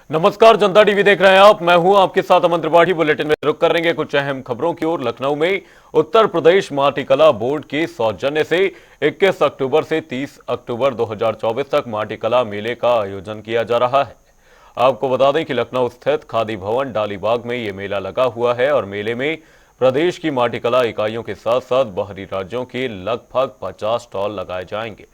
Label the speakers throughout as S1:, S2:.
S1: नमस्कार, जनता टीवी देख रहे हैं आप। मैं हूं आपके साथ अमन त्रिपाठी। बुलेटिन में रुक करेंगे कुछ अहम खबरों की ओर। लखनऊ में उत्तर प्रदेश माटीकला बोर्ड के सौजन्य से 21 अक्टूबर से 30 अक्टूबर 2024 तक माटीकला मेले का आयोजन किया जा रहा है। आपको बता दें कि लखनऊ स्थित खादी भवन डालीबाग में ये मेला लगा हुआ है और मेले में प्रदेश की माटीकला इकाइयों के साथ साथ बाहरी राज्यों के लगभग 50 स्टॉल लगाए जाएंगे।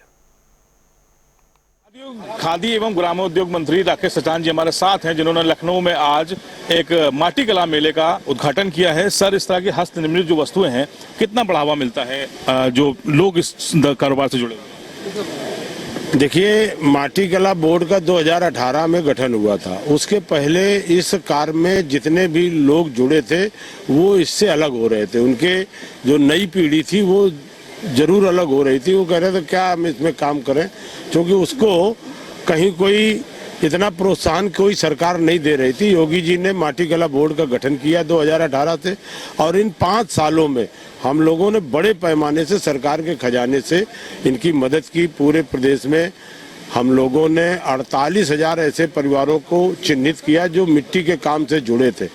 S2: खादी एवं ग्रामोद्योग मंत्री राकेश सचान जी हमारे साथ हैं, जिन्होंने लखनऊ में आज एक माटी कला मेले का उद्घाटन किया है। सर, इस तरह की हस्त निर्मित जो वस्तुएं हैं, कितना बढ़ावा मिलता है जो लोग इस कारोबार से जुड़े हुए हैं?
S3: देखिए, माटी कला बोर्ड का 2018 में गठन हुआ था। उसके पहले इस कार्य में जितने भी लोग जुड़े थे वो इससे अलग हो रहे थे। उनके जो नई पीढ़ी थी वो जरूर अलग हो रही थी। वो कह रहे थे क्या हम इसमें काम करें, क्योंकि उसको कहीं कोई इतना प्रोत्साहन कोई सरकार नहीं दे रही थी। योगी जी ने माटी कला बोर्ड का गठन किया 2018 से, और इन 5 सालों में हम लोगों ने बड़े पैमाने से सरकार के खजाने से इनकी मदद की। पूरे प्रदेश में हम लोगों ने 48,000 ऐसे परिवारों को चिन्हित किया जो मिट्टी के काम से जुड़े थे।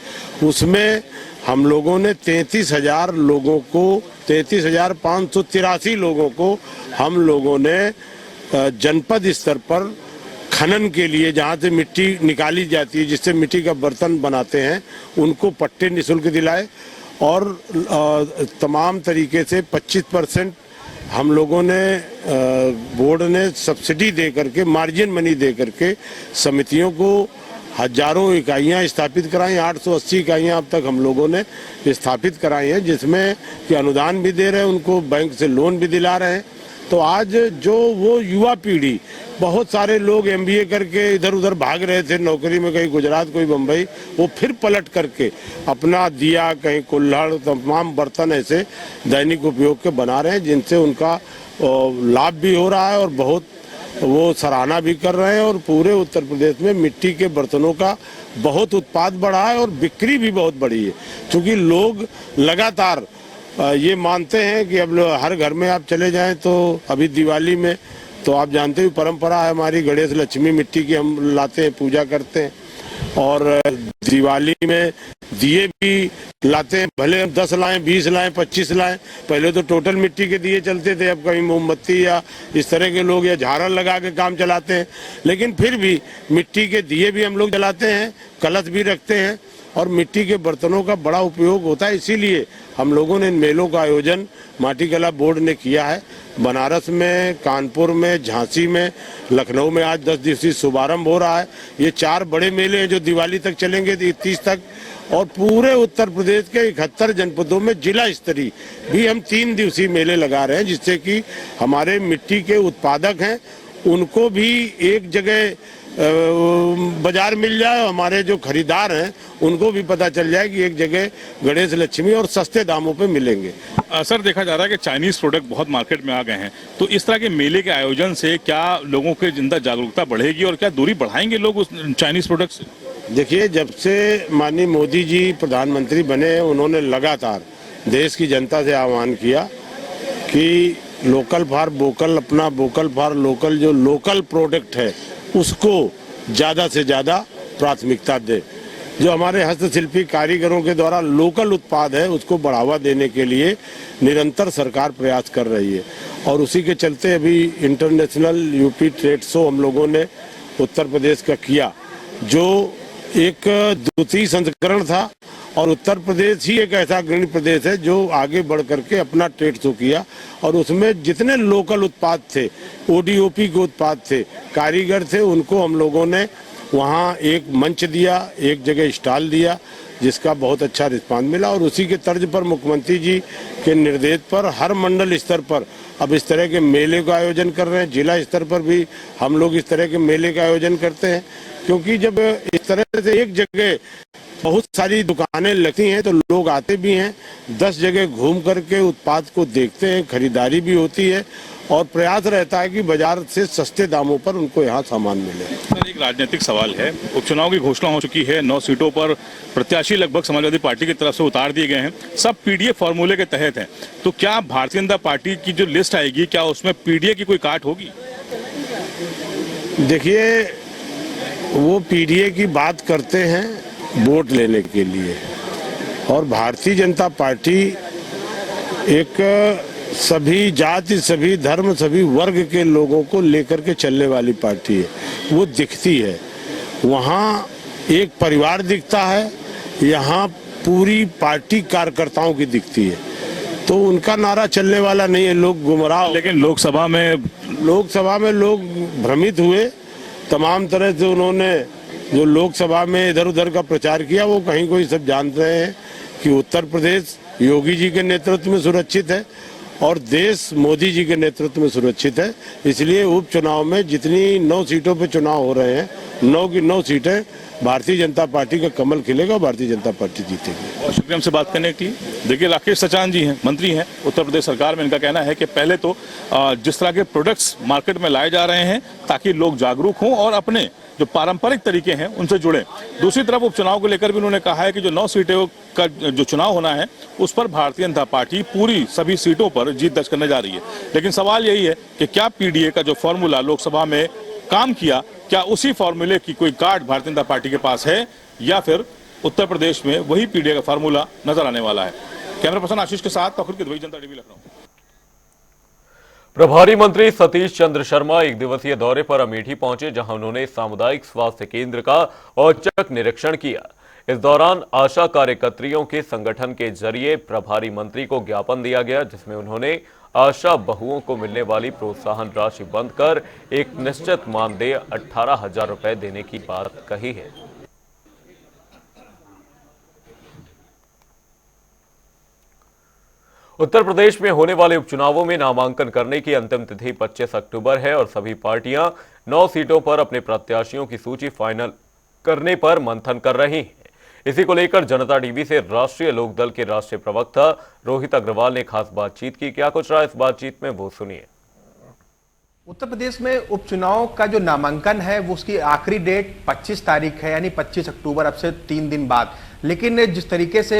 S3: उसमें हम लोगों ने 33,000 लोगों को 33,583 लोगों को हम लोगों ने जनपद स्तर पर खनन के लिए, जहाँ से मिट्टी निकाली जाती है, जिससे मिट्टी का बर्तन बनाते हैं, उनको पट्टे निःशुल्क दिलाए। और तमाम तरीके से 25% हम लोगों ने बोर्ड ने सब्सिडी दे करके, मार्जिन मनी दे करके समितियों को हजारों इकाइयां स्थापित कराई। 880 इकाइयां अब तक हम लोगों ने स्थापित कराई हैं, जिसमें कि अनुदान भी दे रहे हैं, उनको बैंक से लोन भी दिला रहे हैं। तो आज जो वो युवा पीढ़ी, बहुत सारे लोग MBA करके इधर उधर भाग रहे थे नौकरी में, कहीं गुजरात कोई बम्बई, वो फिर पलट करके अपना दिया, कहीं कुल्हड़, तमाम बर्तन ऐसे दैनिक उपयोग के बना रहे हैं, जिनसे उनका लाभ भी हो रहा है और बहुत वो सराहना भी कर रहे हैं। और पूरे उत्तर प्रदेश में मिट्टी के बर्तनों का बहुत उत्पाद बढ़ा है और बिक्री भी बहुत बढ़ी है, क्योंकि लोग लगातार ये मानते हैं कि अब हर घर में आप चले जाएं तो अभी दिवाली में तो आप जानते हो परंपरा है हमारी, गणेश लक्ष्मी मिट्टी की हम लाते हैं, पूजा करते हैं। और दिवाली में दिए भी लाते हैं, भले हम 10 लाएं, 20 लाएं, 25 लाएं। पहले तो टोटल मिट्टी के दिए चलते थे, अब कहीं मोमबत्ती या इस तरह के लोग या झालर लगा के काम चलाते हैं, लेकिन फिर भी मिट्टी के दिए भी हम लोग जलाते हैं, कलश भी रखते हैं और मिट्टी के बर्तनों का बड़ा उपयोग होता है। इसीलिए हम लोगों ने इन मेलों का आयोजन माटी कला बोर्ड ने किया है। बनारस में, कानपुर में, झांसी में, लखनऊ में आज 10 दिवसीय शुभारंभ हो रहा है। ये 4 बड़े मेले हैं जो दिवाली तक चलेंगे, 30 तक। और पूरे उत्तर प्रदेश के 71 जनपदों में जिला स्तरीय भी हम 3 दिवसीय मेले लगा रहे हैं, जिससे कि हमारे मिट्टी के उत्पादक हैं उनको भी एक जगह बाजार मिल जाए, हमारे जो खरीदार हैं उनको भी पता चल जाए कि एक जगह गणेश लक्ष्मी और सस्ते दामों पे मिलेंगे।
S2: सर, देखा जा रहा है कि चाइनीज प्रोडक्ट बहुत मार्केट में आ गए हैं, तो इस तरह के मेले के आयोजन से क्या लोगों के अंदर जागरूकता बढ़ेगी और क्या दूरी बढ़ाएंगे लोग उस चाइनीज प्रोडक्ट से?
S3: देखिए, जब से माननीय मोदी जी प्रधानमंत्री बने, उन्होंने लगातार देश की जनता से आह्वान किया कि लोकल फॉर वोकल, अपना वोकल फॉर लोकल, जो लोकल प्रोडक्ट है उसको ज़्यादा से ज़्यादा प्राथमिकता दे। जो हमारे हस्तशिल्पी कारीगरों के द्वारा लोकल उत्पाद है उसको बढ़ावा देने के लिए निरंतर सरकार प्रयास कर रही है। और उसी के चलते अभी इंटरनेशनल यूपी ट्रेड शो हम लोगों ने उत्तर प्रदेश का किया, जो एक द्वितीय संस्करण था। और उत्तर प्रदेश ही एक ऐसा अग्रणी प्रदेश है जो आगे बढ़ करके अपना ट्रेड शो किया, और उसमें जितने लोकल उत्पाद थे, ODOP के उत्पाद थे, कारीगर थे, उनको हम लोगों ने वहाँ एक मंच दिया, एक जगह स्टॉल दिया, जिसका बहुत अच्छा रिस्पांस मिला। और उसी के तर्ज पर मुख्यमंत्री जी के निर्देश पर हर मंडल स्तर पर अब इस तरह के मेले का आयोजन कर रहे हैं। जिला स्तर पर भी हम लोग इस तरह के मेले का आयोजन करते हैं, क्योंकि जब इस तरह से एक जगह बहुत सारी दुकानें लगती हैं तो लोग आते भी हैं, 10 जगह घूम करके उत्पाद को देखते हैं, खरीदारी भी होती है और प्रयास रहता है कि बाजार से सस्ते दामों पर उनको यहाँ सामान मिले।
S2: सर, एक राजनीतिक सवाल है। उपचुनाव की घोषणा हो चुकी है, 9 सीटों पर प्रत्याशी लगभग समाजवादी पार्टी की तरफ से उतार दिए गए हैं, सब PDA फॉर्मूले के तहत हैं। तो क्या भारतीय जनता पार्टी की जो लिस्ट आएगी, क्या उसमें PDA की कोई काट होगी?
S3: देखिए, वो पीडीए की बात करते हैं वोट लेने के लिए, और भारतीय जनता पार्टी एक सभी जाति, सभी धर्म, सभी वर्ग के लोगों को लेकर के चलने वाली पार्टी है। वो दिखती है, वहाँ एक परिवार दिखता है, यहाँ पूरी पार्टी कार्यकर्ताओं की दिखती है। तो उनका नारा चलने वाला नहीं है, लोग गुमराह।
S2: लेकिन लोकसभा में लोग भ्रमित हुए, तमाम तरह से उन्होंने जो लोकसभा में इधर उधर का प्रचार किया, वो कहीं कोई सब जान रहे हैं कि उत्तर प्रदेश योगी जी के नेतृत्व में सुरक्षित है और देश मोदी जी के नेतृत्व में सुरक्षित है। इसलिए उपचुनाव में जितनी 9 सीटों पे चुनाव हो रहे हैं, 9 की 9 सीटें भारतीय जनता पार्टी का कमल खिलेगा, भारतीय जनता पार्टी जीतेगी। और शुक्रिया हमसे बात करने के लिए। देखिए, राकेश सचान जी हैं, मंत्री हैं उत्तर प्रदेश सरकार में। इनका कहना है कि पहले तो जिस तरह के प्रोडक्ट्स मार्केट में लाए जा रहे हैं ताकि लोग जागरूक हों और अपने जो पारंपरिक तरीके हैं उनसे जुड़े। दूसरी तरफ उपचुनाव को लेकर भी उन्होंने कहा है कि जो 9 सीटों का जो चुनाव होना है उस पर भारतीय जनता पार्टी पूरी सभी सीटों पर जीत दर्ज करने जा रही है। लेकिन सवाल यही है कि क्या पीडीए का जो फॉर्मूला लोकसभा में काम किया, क्या उसी फॉर्मूले की कोई कार्ड भारतीय जनता पार्टी के पास है, या फिर उत्तर प्रदेश में वही पीडीए का फॉर्मूला नजर आने वाला है। कैमरा पर्सन आशीष के साथ तौखुर की जनता टीवी लखनऊ।
S1: प्रभारी मंत्री सतीश चंद्र शर्मा एक दिवसीय दौरे पर अमेठी पहुंचे, जहां उन्होंने सामुदायिक स्वास्थ्य केंद्र का औचक निरीक्षण किया। इस दौरान आशा कार्यकर्तियों के संगठन के जरिए प्रभारी मंत्री को ज्ञापन दिया गया, जिसमें उन्होंने आशा बहुओं को मिलने वाली प्रोत्साहन राशि बंद कर एक निश्चित मानदेय 18,000 रुपए देने की बात कही है। उत्तर प्रदेश में होने वाले उपचुनावों में नामांकन करने की अंतिम तिथि 25 अक्टूबर है और सभी पार्टियां 9 सीटों पर अपने प्रत्याशियों की सूची फाइनल करने पर मंथन कर रही हैं। इसी को लेकर जनता टीवी से राष्ट्रीय लोकदल के राष्ट्रीय प्रवक्ता रोहित अग्रवाल ने खास बातचीत की। क्या कुछ रहा इस बातचीत में, वो सुनिए।
S4: उत्तर प्रदेश में उपचुनाव का जो नामांकन है वो उसकी आखिरी डेट 25 तारीख है, यानी 25 अक्टूबर, अब से 3 दिन बाद। लेकिन जिस तरीके से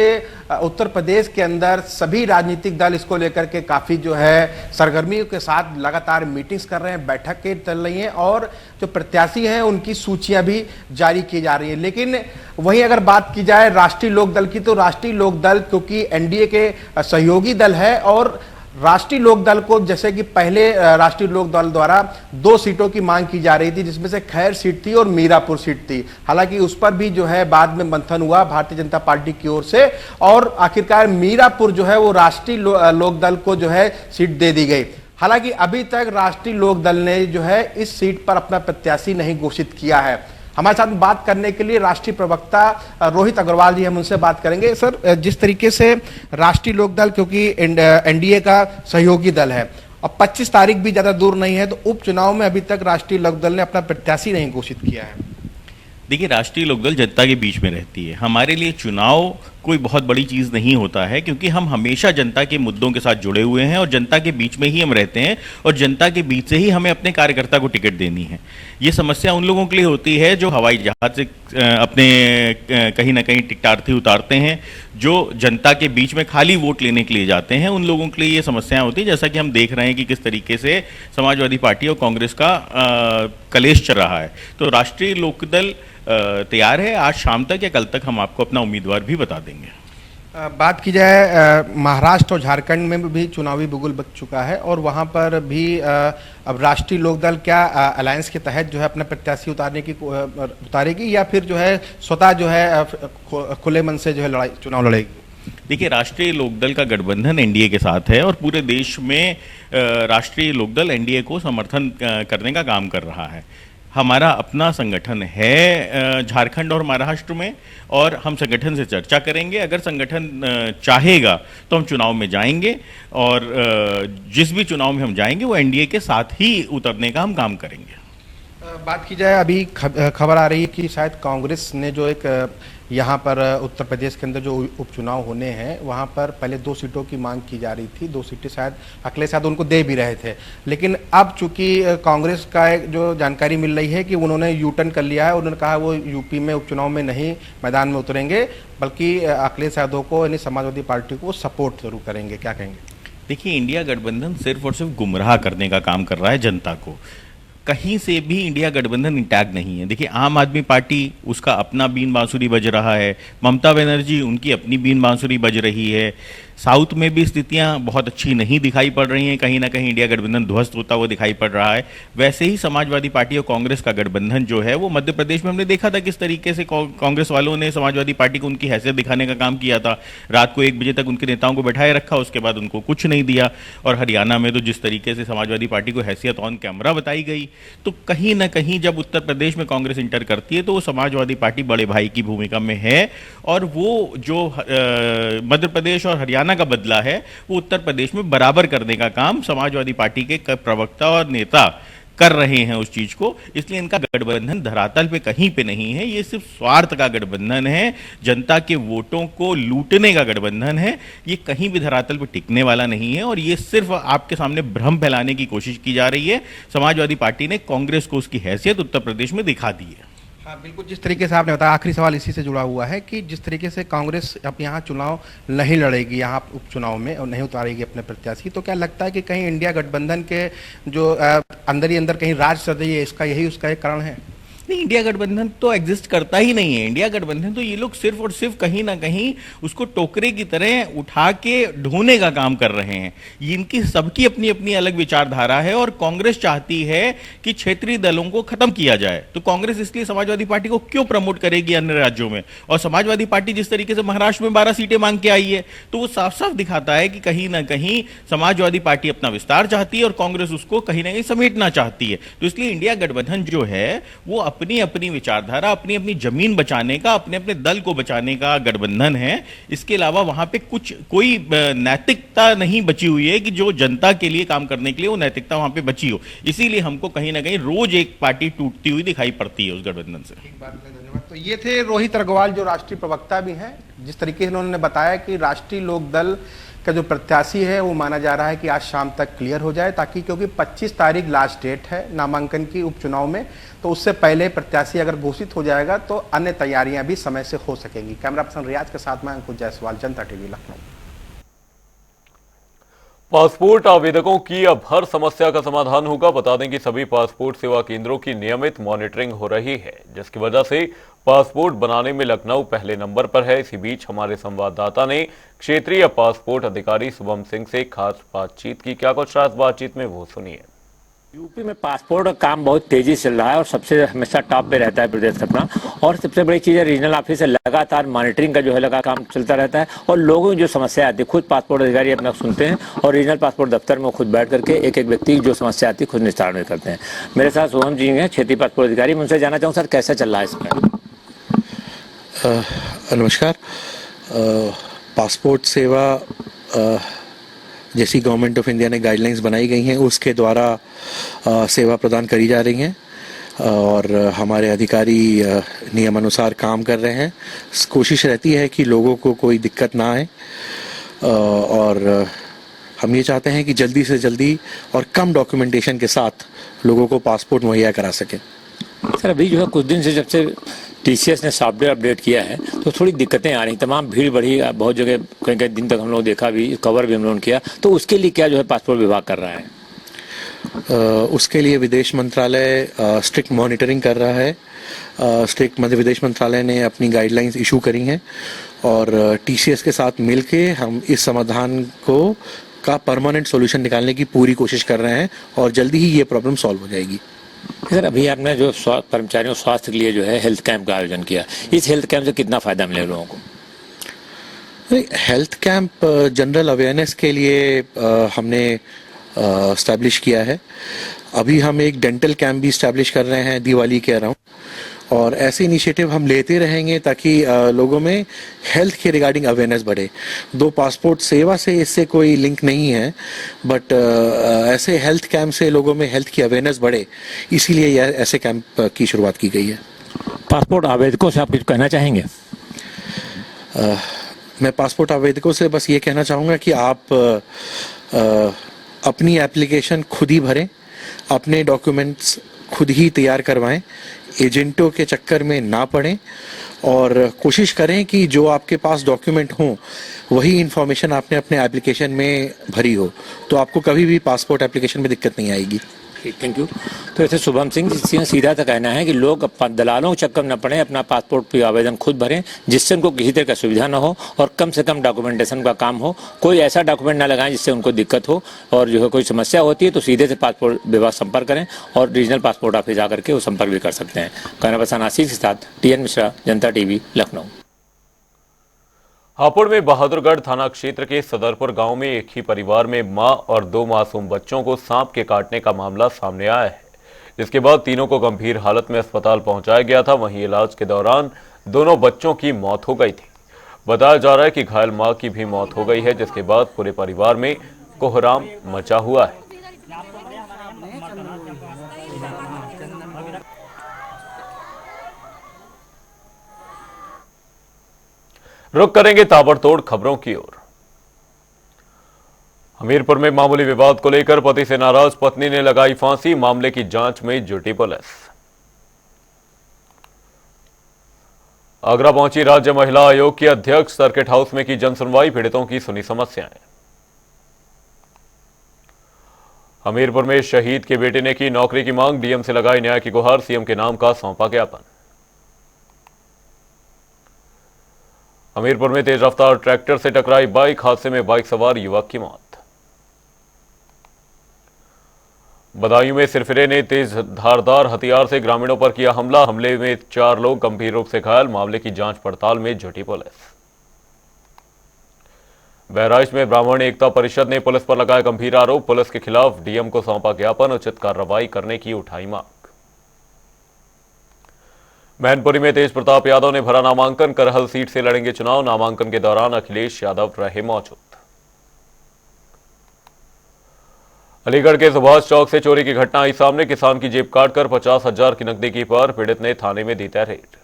S4: उत्तर प्रदेश के अंदर सभी राजनीतिक दल इसको लेकर के काफी जो है सरगर्मियों के साथ लगातार मीटिंग्स कर रहे हैं, बैठकें चल रही हैं और जो प्रत्याशी हैं उनकी सूचियां भी जारी की जा रही है। लेकिन वहीं अगर बात की जाए राष्ट्रीय लोकदल की, तो राष्ट्रीय लोकदल क्योंकि एनडीए के सहयोगी दल है और राष्ट्रीय लोकदल को, जैसे कि पहले राष्ट्रीय लोकदल द्वारा 2 सीटों की मांग की जा रही थी, जिसमें से खैर सीट थी और मीरापुर सीट थी। हालांकि उस पर भी जो है बाद में मंथन हुआ भारतीय जनता पार्टी की ओर से और आखिरकार मीरापुर जो है वो राष्ट्रीय लोकदल को जो है सीट दे दी गई। हालांकि अभी तक राष्ट्रीय लोकदल ने जो है इस सीट पर अपना प्रत्याशी नहीं घोषित किया है। हमारे साथ बात करने के लिए राष्ट्रीय प्रवक्ता रोहित अग्रवाल जी, हम उनसे बात करेंगे। सर, जिस तरीके से राष्ट्रीय लोकदल क्योंकि एनडीए का सहयोगी दल है और 25 तारीख भी ज्यादा दूर नहीं है, तो उपचुनाव में अभी तक राष्ट्रीय लोकदल ने अपना प्रत्याशी नहीं घोषित किया है।
S5: देखिए, राष्ट्रीय लोकदल जनता के बीच में रहती है। हमारे लिए चुनाव कोई बहुत बड़ी चीज़ नहीं होता है, क्योंकि हम हमेशा जनता के मुद्दों के साथ जुड़े हुए हैं और जनता के बीच में ही हम रहते हैं और जनता के बीच से ही हमें अपने कार्यकर्ता को टिकट देनी है। ये समस्या उन लोगों के लिए होती है जो हवाई जहाज से अपने कहीं ना कहीं टिकटार्थी उतारते हैं, जो जनता के बीच में खाली वोट लेने के लिए जाते हैं। उन लोगों के लिए ये समस्याएं होती है, जैसा कि हम देख रहे हैं कि किस तरीके से समाजवादी पार्टी और कांग्रेस का कलेश चल रहा है। तो राष्ट्रीय लोकदल तैयार है। आज शाम तक या कल तक हम आपको अपना उम्मीदवार भी बता देंगे।
S4: बात की जाए महाराष्ट्र और झारखंड में भी चुनावी बिगुल बच चुका है और वहां पर भी अब राष्ट्रीय लोकदल क्या अलायंस के तहत जो है अपना प्रत्याशी उतारेगी या फिर जो है स्वतः जो है खुले मन से जो है चुनाव लड़ेगी?
S5: देखिए, राष्ट्रीय लोकदल का गठबंधन एनडीए के साथ है और पूरे देश में राष्ट्रीय लोकदल एनडीए को समर्थन करने का काम कर रहा है। हमारा अपना संगठन है झारखंड और महाराष्ट्र में और हम संगठन से चर्चा करेंगे। अगर संगठन चाहेगा तो हम चुनाव में जाएंगे और जिस भी चुनाव में हम जाएंगे वो एनडीए के साथ ही उतरने का हम काम करेंगे।
S4: बात की जाए, अभी खबर आ रही है कि शायद कांग्रेस ने जो एक यहाँ पर उत्तर प्रदेश के अंदर जो उपचुनाव होने हैं वहाँ पर पहले 2 सीटों की मांग की जा रही थी। 2 सीटें शायद अखिलेश यादव उनको दे भी रहे थे, लेकिन अब चूंकि कांग्रेस का एक जो जानकारी मिल रही है कि उन्होंने यू टर्न कर लिया है। उन्होंने कहा वो यूपी में उपचुनाव में नहीं मैदान में उतरेंगे, बल्कि अखिलेश यादव को यानी समाजवादी पार्टी को सपोर्ट जरूर करेंगे। क्या कहेंगे?
S5: देखिए, इंडिया गठबंधन सिर्फ और सिर्फ गुमराह करने का काम कर रहा है जनता को। कहीं से भी इंडिया गठबंधन इंटैक्ट नहीं है। देखिए, आम आदमी पार्टी, उसका अपना बीन बांसुरी बज रहा है, ममता बनर्जी, उनकी अपनी बीन बांसुरी बज रही है। साउथ में भी स्थितियां बहुत अच्छी नहीं दिखाई पड़ रही हैं, कहीं ना कहीं इंडिया गठबंधन ध्वस्त होता हुआ दिखाई पड़ रहा है। वैसे ही समाजवादी पार्टी और कांग्रेस का गठबंधन जो है वो मध्य प्रदेश में हमने देखा था किस तरीके से कांग्रेस वालों ने समाजवादी पार्टी को उनकी हैसियत दिखाने का काम किया था। रात को 1 बजे तक उनके नेताओं को बैठाए रखा, उसके बाद उनको कुछ नहीं दिया। और हरियाणा में तो जिस तरीके से समाजवादी पार्टी को हैसियत ऑन कैमरा बताई गई, तो कहीं ना कहीं जब उत्तर प्रदेश में कांग्रेस इंटर करती है तो वो समाजवादी पार्टी बड़े भाई की भूमिका में है। और वो जो मध्य प्रदेश और हरियाणा का बदला है वो उत्तर प्रदेश में बराबर करने का काम समाजवादी पार्टी के प्रवक्ता और नेता कर रहे हैं उस चीज को। इसलिए इनका गठबंधन धरातल पे कहीं पे नहीं है, ये सिर्फ स्वार्थ का गठबंधन है, जनता के वोटों को लूटने का गठबंधन है। ये कहीं भी धरातल पे टिकने वाला नहीं है और ये सिर्फ आपके सामने भ्रम फैलाने की कोशिश की जा रही है। समाजवादी पार्टी ने कांग्रेस को उसकी हैसियत उत्तर प्रदेश में दिखा दी है।
S4: हाँ, बिल्कुल, जिस तरीके से आपने बताया, आखिरी सवाल इसी से जुड़ा हुआ है कि जिस तरीके से कांग्रेस अब यहाँ चुनाव नहीं लड़ेगी, यहाँ उपचुनाव में, और नहीं उतारेगी अपने प्रत्याशी, तो क्या लगता है कि कहीं इंडिया गठबंधन के जो अंदर ही अंदर कहीं राज चल रही है, इसका यही उसका एक कारण है?
S5: नहीं, इंडिया गठबंधन तो एग्जिस्ट करता ही नहीं है। इंडिया गठबंधन तो ये लोग सिर्फ और सिर्फ कहीं ना कहीं उसको टोकरे की तरह उठा के ढोने का काम कर रहे हैं। इनकी सबकी अपनी अपनी अलग विचारधारा है और कांग्रेस चाहती है कि क्षेत्रीय दलों को खत्म किया जाए। तो कांग्रेस इसलिए समाजवादी पार्टी को क्यों प्रमोट करेगी अन्य राज्यों में? और समाजवादी पार्टी जिस तरीके से महाराष्ट्र में 12 सीटें मांग के आई है, तो वो साफ साफ दिखाता है कि कहीं ना कहीं समाजवादी पार्टी अपना विस्तार चाहती है और कांग्रेस उसको कहीं ना कहीं समेटना चाहती है। तो इसलिए इंडिया गठबंधन जो है वो अपनी अपनी विचारधारा, अपनी अपनी जमीन बचाने का, अपने अपने दल को बचाने का गठबंधन है। इसके अलावा वहां पे कोई नैतिकता नहीं बची हुई है कि जो जनता के लिए काम करने के लिए वो नैतिकता वहां पे बची हो। इसीलिए हमको कहीं ना कहीं रोज एक पार्टी टूटती हुई दिखाई पड़ती है उस गठबंधन से।
S4: धन्यवाद। तो ये थे रोहित अग्रवाल, जो राष्ट्रीय प्रवक्ता भी हैं। जिस तरीके से उन्होंने बताया कि राष्ट्रीय लोकदल का जो प्रत्याशी है वो माना जा रहा है कि आज शाम तक क्लियर हो जाए, ताकि क्योंकि 25 तारीख लास्ट डेट है नामांकन की उपचुनाव में, तो उससे पहले प्रत्याशी अगर घोषित हो जाएगा तो अन्य तैयारियां भी समय से हो सकेंगी। कैमरा पर्सन रियाज के साथ मैं अंकुश जायसवाल, जनता टीवी, लखनऊ।
S1: पासपोर्ट आवेदकों की अब हर समस्या का समाधान होगा। बता दें कि सभी पासपोर्ट सेवा केंद्रों की नियमित मॉनिटरिंग हो रही है, जिसकी वजह से पासपोर्ट बनाने में लखनऊ पहले नंबर पर है। इसी बीच हमारे संवाददाता ने क्षेत्रीय पासपोर्ट अधिकारी शुभम सिंह से खास बातचीत की। क्या कुछ खास बातचीत में वो सुनिए।
S6: यूपी में पासपोर्ट का काम बहुत तेजी से चल रहा है और सबसे हमेशा टॉप पे रहता है प्रदेश का अपना। और सबसे बड़ी चीज है, रीजनल ऑफिस से लगातार मॉनिटरिंग का जो है लगा काम चलता रहता है और लोगों की जो समस्या आती है खुद पासपोर्ट अधिकारी अपना सुनते हैं और रीजनल पासपोर्ट दफ्तर में खुद बैठ करके एक एक व्यक्ति की जो समस्या आती है खुद निस्तारण करते हैं। मेरे साथ शुभम जी हैं, क्षेत्रीय पासपोर्ट अधिकारी। मैं उनसे जानना चाहूँ सर, कैसा चल रहा है इसमें?
S7: नमस्कार। पासपोर्ट सेवा जैसी गवर्नमेंट ऑफ इंडिया ने गाइडलाइंस बनाई गई हैं उसके द्वारा सेवा प्रदान करी जा रही हैं और हमारे अधिकारी नियमानुसार काम कर रहे हैं। कोशिश रहती है कि लोगों को कोई दिक्कत ना आए और हम ये चाहते हैं कि जल्दी से जल्दी और कम डॉक्यूमेंटेशन के साथ लोगों को पासपोर्ट मुहैया करा सकें।
S6: सर, अभी जो है कुछ दिन से जब से टीसीएस ने सॉफ्टवेयर अपडेट किया है तो थोड़ी दिक्कतें आ रही, तमाम भीड़ बढ़ी, बहुत जगह कई कई दिन तक हम लोग देखा भी, कवर भी हम लोगों ने किया। तो उसके लिए क्या जो है पासपोर्ट विभाग कर रहा है?
S7: उसके लिए विदेश मंत्रालय स्ट्रिक्ट मॉनिटरिंग कर रहा है। मध्य विदेश मंत्रालय ने अपनी गाइडलाइंस इशू करी हैं और टीसीएस के साथ मिलके हम इस समाधान का परमानेंट सॉल्यूशन निकालने की पूरी कोशिश कर रहे हैं और जल्दी ही ये प्रॉब्लम सॉल्व हो जाएगी।
S6: सर, अभी आपने जो कर्मचारियों स्वास्थ्य के लिए जो है हेल्थ कैंप का आयोजन किया, इस हेल्थ कैंप से कितना फायदा मिले लोगों को?
S7: हेल्थ कैंप जनरल अवेयरनेस के लिए हमने स्टैब्लिश किया है। अभी हम एक डेंटल कैंप भी इस्टेब्लिश कर रहे हैं दिवाली के अराउंड और ऐसे इनिशिएटिव हम लेते रहेंगे ताकि लोगों में हेल्थ के रिगार्डिंग अवेयरनेस बढ़े। दो पासपोर्ट सेवा से इससे कोई लिंक नहीं है, बट ऐसे हेल्थ कैंप से लोगों में हेल्थ की अवेयरनेस बढ़े, इसीलिए यह ऐसे कैंप की शुरुआत की गई है।
S6: पासपोर्ट आवेदकों से आप कुछ कहना चाहेंगे?
S7: मैं पासपोर्ट आवेदकों से बस ये कहना चाहूँगा कि आप अपनी एप्लीकेशन खुद ही भरें, अपने डॉक्यूमेंट्स खुद ही तैयार करवाएं, एजेंटों के चक्कर में ना पड़ें और कोशिश करें कि जो आपके पास डॉक्यूमेंट हों वही इन्फॉर्मेशन आपने अपने एप्लीकेशन में भरी हो, तो आपको कभी भी पासपोर्ट एप्लीकेशन में दिक्कत नहीं आएगी।
S6: Thank you. तो ऐसे शुभम सिंह जी का सीधा सा कहना है कि लोग दलालों के चक्कर न पड़े, अपना पासपोर्ट पे आवेदन खुद भरें, जिससे उनको किसी तरह का सुविधा न हो और कम से कम डॉक्यूमेंटेशन का काम हो। कोई ऐसा डॉक्यूमेंट ना लगाएं जिससे उनको दिक्कत हो, और जो है कोई समस्या होती है तो सीधे से पासपोर्ट विभाग संपर्क करें और रीजनल पासपोर्ट ऑफिस जाकर के वो संपर्क भी कर सकते हैं। कहना पसंद आशीष के साथ TN मिश्रा, जनता TV, लखनऊ।
S1: हापुड़ में बहादुरगढ़ थाना क्षेत्र के सदरपुर गांव में एक ही परिवार में मां और 2 मासूम बच्चों को सांप के काटने का मामला सामने आया है, जिसके बाद तीनों को गंभीर हालत में अस्पताल पहुंचाया गया था। वहीं इलाज के दौरान दोनों बच्चों की मौत हो गई थी। बताया जा रहा है कि घायल मां की भी मौत हो गई है, जिसके बाद पूरे परिवार में कोहराम मचा हुआ है। रुक करेंगे ताबड़तोड़ खबरों की ओर। हमीरपुर में मामूली विवाद को लेकर पति से नाराज पत्नी ने लगाई फांसी, मामले की जांच में जुटी पुलिस। आगरा पहुंची राज्य महिला आयोग की अध्यक्ष, सर्किट हाउस में की जनसुनवाई, पीड़ितों की सुनी समस्याएं। हमीरपुर में शहीद के बेटे ने की नौकरी की मांग, डीएम से लगाई न्याय की गुहार, सीएम के नाम का सौंपा ज्ञापन। हमीरपुर में तेज रफ्तार ट्रैक्टर से टकराई बाइक, हादसे में बाइक सवार युवक की मौत। बदायूं में सिरफिरे ने तेज धारदार हथियार से ग्रामीणों पर किया हमला, हमले में 4 लोग गंभीर रूप से घायल, मामले की जांच पड़ताल में जुटी पुलिस। बहराइच में ब्राह्मण एकता परिषद ने पुलिस पर लगाया गंभीर आरोप, पुलिस के खिलाफ डीएम को सौंपा ज्ञापन, उचित कार्रवाई करने की उठाई मांग। मैनपुरी में तेज प्रताप यादव ने भरा नामांकन, करहल सीट से लड़ेंगे चुनाव, नामांकन के दौरान अखिलेश यादव रहे मौजूद। अलीगढ़ के सुभाष चौक से चोरी की घटना आई सामने, किसान की जेब काटकर 50,000 की नकदी की पार, पीड़ित ने थाने में दी तहरीर।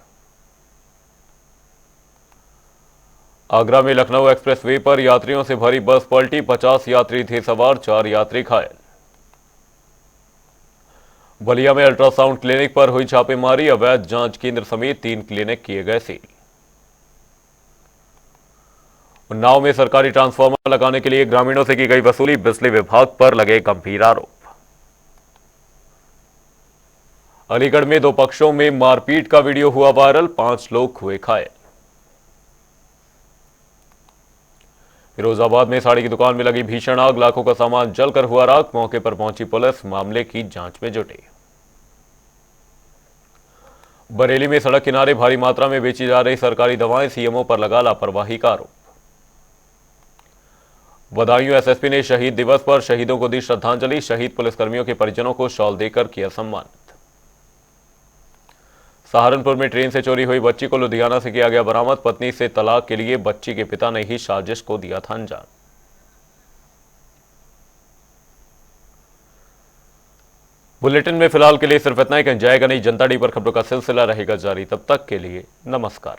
S1: आगरा में लखनऊ एक्सप्रेसवे पर यात्रियों से भरी बस पलटी, 50 यात्री थे सवार, 4 यात्री घायल। बलिया में अल्ट्रासाउंड क्लिनिक पर हुई छापेमारी, अवैध जांच केंद्र समेत 3 क्लिनिक किए गए सील। उन्नाव में सरकारी ट्रांसफार्मर लगाने के लिए ग्रामीणों से की गई वसूली, बिजली विभाग पर लगे गंभीर आरोप। अलीगढ़ में 2 पक्षों में मारपीट का वीडियो हुआ वायरल, 5 लोग हुए घायल। फिरोजाबाद में साड़ी की दुकान में लगी भीषण आग, लाखों का सामान जलकर हुआ राख, मौके पर पहुंची पुलिस, मामले की जांच में जुटी। बरेली में सड़क किनारे भारी मात्रा में बेची जा रही सरकारी दवाएं, सीएमओ पर लगा लापरवाही का आरोप। बदायूं एसएसपी ने शहीद दिवस पर शहीदों को दी श्रद्धांजलि, शहीद पुलिसकर्मियों के परिजनों को शॉल देकर किया सम्मानित। सहारनपुर में ट्रेन से चोरी हुई बच्ची को लुधियाना से किया गया बरामद, पत्नी से तलाक के लिए बच्ची के पिता ने ही साजिश को दिया था अंजाम। बुलेटिन में फिलहाल के लिए सिर्फ इतना ही, कहीं जाएगा नहीं। जनता टी पर खबरों का सिलसिला रहेगा जारी, तब तक के लिए नमस्कार।